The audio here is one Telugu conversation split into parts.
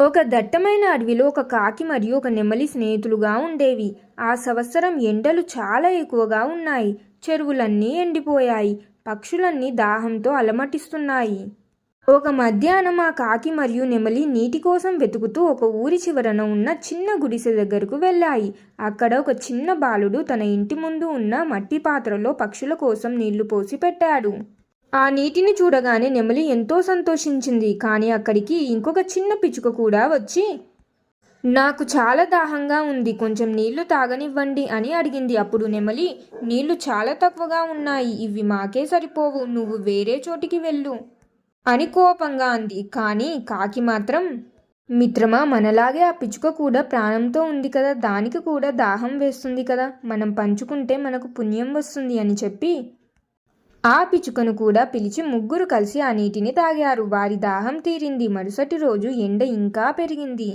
ఒక దట్టమైన అడవిలో ఒక కాకి మరియు ఒక నెమలి స్నేహితులుగా ఉండేవి. ఆ సంవత్సరం ఎండలు చాలా ఎక్కువగా ఉన్నాయి. చెరువులన్నీ ఎండిపోయాయి. పక్షులన్నీ దాహంతో అలమటిస్తున్నాయి. ఒక మధ్యాహ్నం ఆ కాకి మరియు నెమలి నీటి కోసం వెతుకుతూ ఒక ఊరి చివరన ఉన్న చిన్న గుడిసె దగ్గరకు వెళ్ళాయి. అక్కడ ఒక చిన్న బాలుడు తన ఇంటి ముందు ఉన్న మట్టి పాత్రలో పక్షుల కోసం నీళ్లు పోసి పెట్టాడు. ఆ నీటిని చూడగానే నెమలి ఎంతో సంతోషించింది. కానీ అక్కడికి ఇంకొక చిన్న పిచ్చుక కూడా వచ్చి, నాకు చాలా దాహంగా ఉంది, కొంచెం నీళ్లు తాగనివ్వండి అని అడిగింది. అప్పుడు నెమలి, నీళ్లు చాలా తక్కువగా ఉన్నాయి, ఇవి మాకే సరిపోవు, నువ్వు వేరే చోటికి వెళ్ళు అని కోపంగా అంది. కానీ కాకి మాత్రం, మిత్రమా, మనలాగే ఆ పిచ్చుక కూడా ప్రాణంతో ఉంది కదా, దానికి కూడా దాహం వేస్తుంది కదా, మనం పంచుకుంటే మనకు పుణ్యం వస్తుంది అని చెప్పి ఆ పిచ్చుకను కూడా పిలిచి ముగ్గురు కలిసి ఆ నీటిని తాగారు. వారి దాహం తీరింది. మరుసటి రోజు ఎండ ఇంకా పెరిగింది.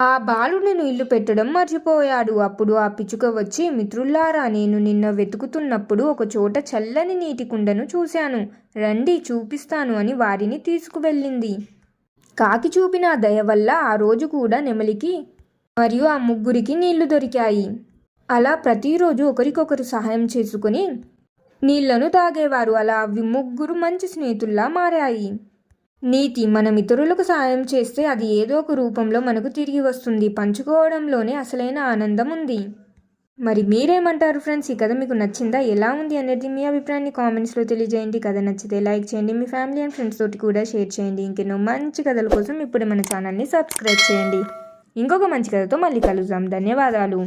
ఆ బాలుడు నీళ్లు పెట్టడం మర్చిపోయాడు. అప్పుడు ఆ పిచ్చుక వచ్చి, మిత్రుల్లారా, నేను నిన్న వెతుకుతున్నప్పుడు ఒక చోట చల్లని నీటి కుండను చూశాను, రండి చూపిస్తాను అని వారిని తీసుకువెళ్ళింది. కాకి చూపిన దయ వల్ల ఆ రోజు కూడా నెమలికి మరియు ఆ ముగ్గురికి నీళ్లు దొరికాయి. అలా ప్రతిరోజు ఒకరికొకరు సహాయం చేసుకుని నీళ్లను తాగేవారు. అలా అవి ముగ్గురు మంచి స్నేహితుల్లా మారాయి. నీతి: మనం ఇతరులకు సాయం చేస్తే అది ఏదో ఒక రూపంలో మనకు తిరిగి వస్తుంది. పంచుకోవడంలోనే అసలైన ఆనందం ఉంది. మరి మీరేమంటారు ఫ్రెండ్స్? ఈ కథ మీకు నచ్చిందా? ఎలా ఉంది అనేది మీ అభిప్రాయాన్ని కామెంట్స్లో తెలియజేయండి. కథ నచ్చితే లైక్ చేయండి, మీ ఫ్యామిలీ అండ్ ఫ్రెండ్స్ తోటి కూడా షేర్ చేయండి. ఇంకెన్నో మంచి కథల కోసం ఇప్పుడే మన ఛానల్ని సబ్స్క్రైబ్ చేయండి. ఇంకొక మంచి కథతో మళ్ళీ కలుద్దాం. ధన్యవాదాలు.